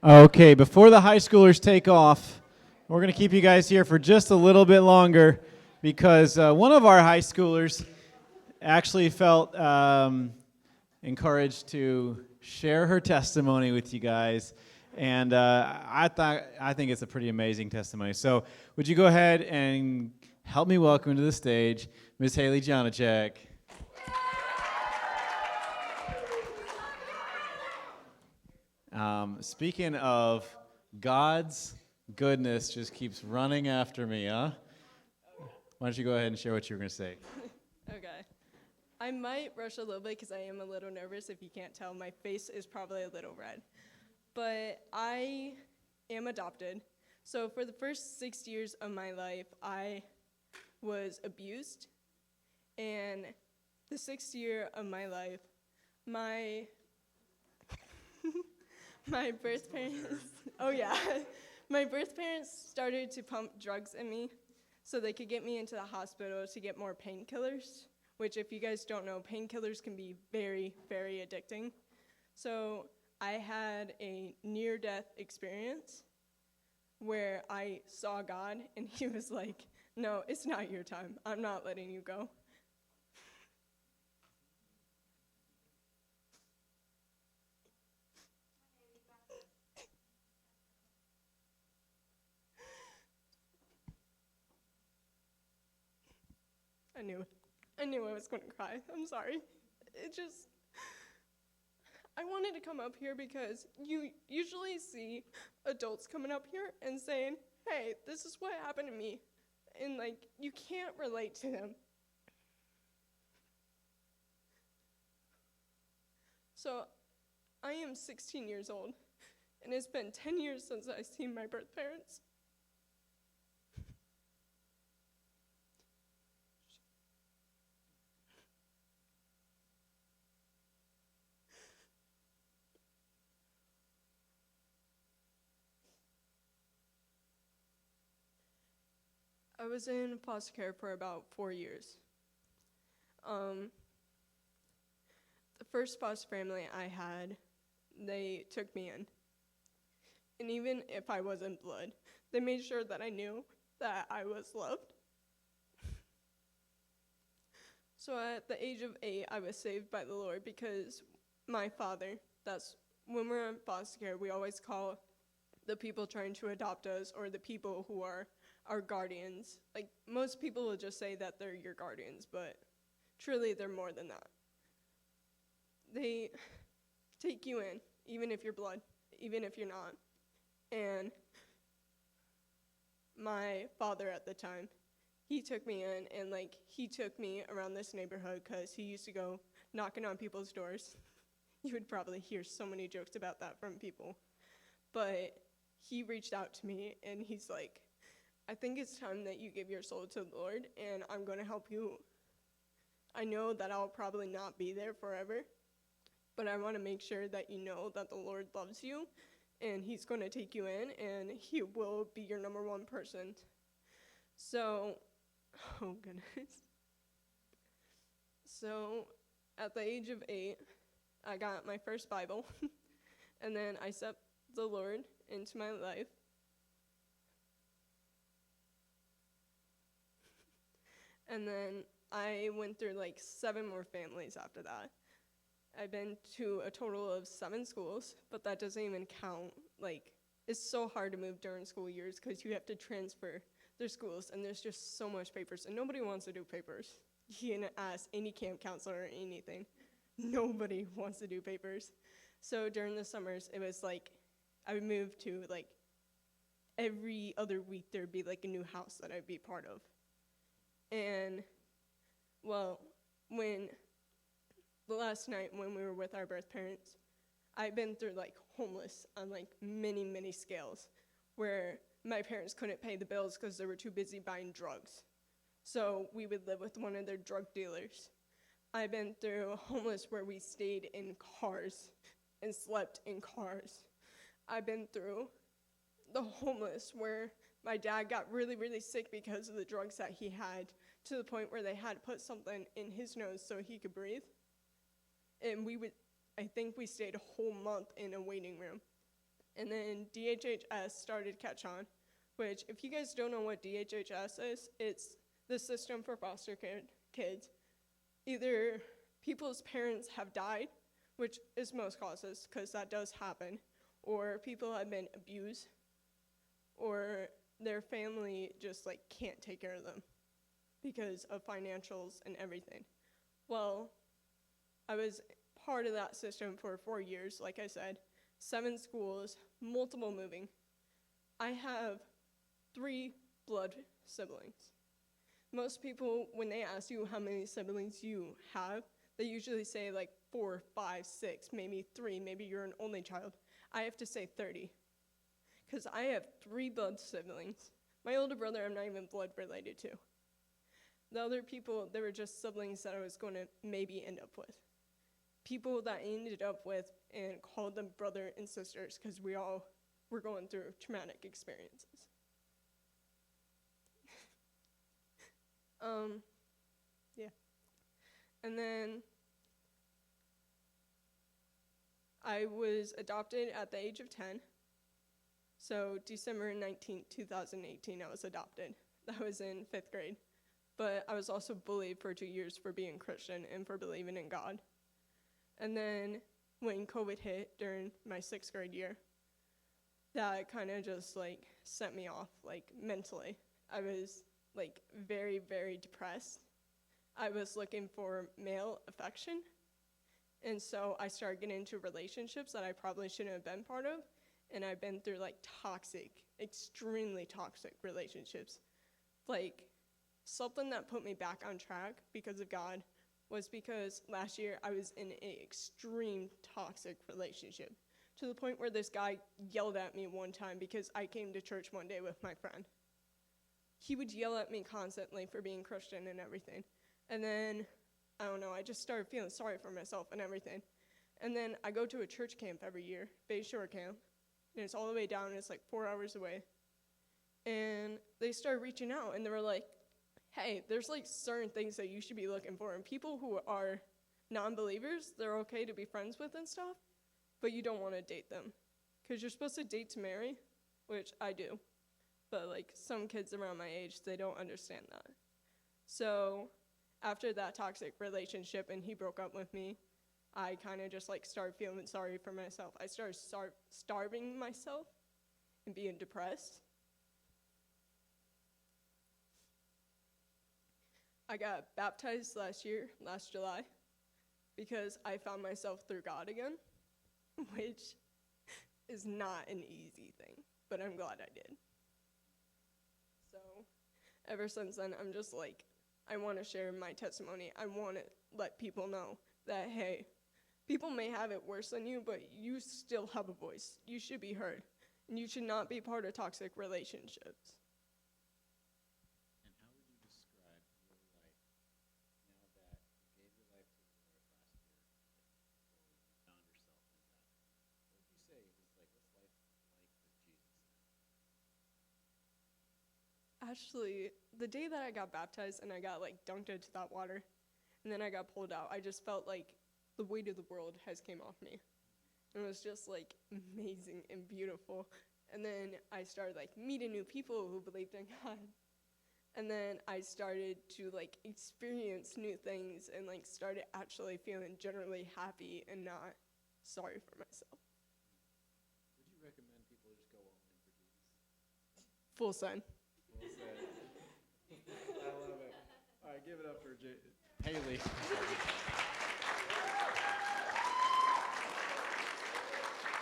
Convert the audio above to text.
Okay, before the high schoolers take off, we're going to keep you guys here for just a little bit longer because one of our high schoolers actually felt encouraged to share her testimony with you guys. And I think it's a pretty amazing testimony. So would you go ahead and help me welcome to the stage Miss Haile Janacek. Speaking of God's goodness just keeps running after me, huh? Why don't you go ahead and share what you were going to say? Okay. I might rush a little bit because I am a little nervous. If you can't tell, my face is probably a little red. But I am adopted. So for the first 6 years of my life, I was abused. And the 6th year of my life, my my birth parents, my birth parents started to pump drugs in me so they could get me into the hospital to get more painkillers, which if you guys don't know, painkillers can be very, very addicting. So I had a near-death experience where I saw God and he was like, no, it's not your time. I'm not letting you go. I knew I was going to cry. I'm sorry. I wanted to come up here because you usually see adults coming up here and saying, hey, this is what happened to me. And, you can't relate to them. So, I am 16 years old, and it's been 10 years since I've seen my birth parents. I was in foster care for about 4 years. The first foster family I had, they took me in. And even if I wasn't blood, they made sure that I knew that I was loved. So at the age of 8, I was saved by the Lord because my father, that's when we're in foster care, we always call the people trying to adopt us or the people who are our guardians. Most people will just say that they're your guardians, but truly they're more than that. They take you in, even if you're blood, even if you're not. And my father at the time, he took me in and he took me around this neighborhood because he used to go knocking on people's doors. You would probably hear so many jokes about that from people. But he reached out to me and he's like, I think it's time that you give your soul to the Lord and I'm going to help you. I know that I'll probably not be there forever, but I want to make sure that you know that the Lord loves you and he's going to take you in and he will be your number one person. So, oh goodness. So, at the age of 8, I got my first Bible and then I accepted the Lord into my life. And then I went through 7 more families after that. I've been to a total of 7 schools, but that doesn't even count. It's so hard to move during school years because you have to transfer their schools, and there's just so much papers, and nobody wants to do papers. You can ask any camp counselor or anything. Nobody wants to do papers. So during the summers, it was I would move to every other week there'd be a new house that I'd be part of. And, well, when the last night when we were with our birth parents, I've been through homeless on many, many scales where my parents couldn't pay the bills because they were too busy buying drugs. So we would live with one of their drug dealers. I've been through homeless where we stayed in cars and slept in cars. I've been through the homeless where my dad got really, really sick because of the drugs that he had to the point where they had to put something in his nose so he could breathe. And I think we stayed a whole month in a waiting room. And then DHHS started to catch on, which, if you guys don't know what DHHS is, it's the system for foster care kids. Either people's parents have died, which is most causes, because that does happen, or people have been abused, or their family just like can't take care of them because of financials and everything. Well, I was part of that system for 4 years, like I said, 7 schools, multiple moving. I have 3 blood siblings. Most people, when they ask you how many siblings you have, they usually say like 4, 5, 6, maybe 3, maybe you're an only child. I have to say 30, because I have 3 blood siblings. My older brother, I'm not even blood related to. The other people, they were just siblings that I was going to maybe end up with. People that I ended up with and called them brother and sisters, because we all were going through traumatic experiences. Yeah. And then I was adopted at the age of 10. So December 19th, 2018, I was adopted. That was in 5th grade. But I was also bullied for 2 years for being Christian and for believing in God. And then when COVID hit during my 6th grade year, that kind of just like sent me off like mentally. I was like very, very depressed. I was looking for male affection. And so I started getting into relationships that I probably shouldn't have been part of. And I've been through like toxic, extremely toxic relationships. Like something that put me back on track because of God was because last year I was in an extreme toxic relationship to the point where this guy yelled at me one time because I came to church one day with my friend. He would yell at me constantly for being Christian and everything. And then, I don't know, I just started feeling sorry for myself and everything. And then I go to a church camp every year, Bay Shore Camp, and it's all the way down, and it's like 4 hours away. And they started reaching out, and they were like, hey, there's like certain things that you should be looking for. And people who are non-believers, they're okay to be friends with and stuff, but you don't want to date them. Because you're supposed to date to marry, which I do. But like some kids around my age, they don't understand that. So after that toxic relationship and he broke up with me, I kind of just like started feeling sorry for myself. I started starving myself and being depressed. I got baptized last July, because I found myself through God again, which is not an easy thing, but I'm glad I did. So ever since then, I'm just like, I want to share my testimony. I want to let people know that, hey, people may have it worse than you, but you still have a voice. You should be heard, and you should not be part of toxic relationships. And how would you describe your life now that you gave your life to the Lord last year, or you found yourself in that? What would you say is like, what's life like with Jesus now? Actually, the day that I got baptized and I got like dunked into that water, and then I got pulled out, I just felt like the weight of the world has came off me. It was just like amazing and beautiful. And then I started like meeting new people who believed in God. And then I started to like experience new things and like started actually feeling generally happy and not sorry for myself. Would you recommend people just go all in for Jesus? Full sun. Well said. I love it. All right, give it up for Haley.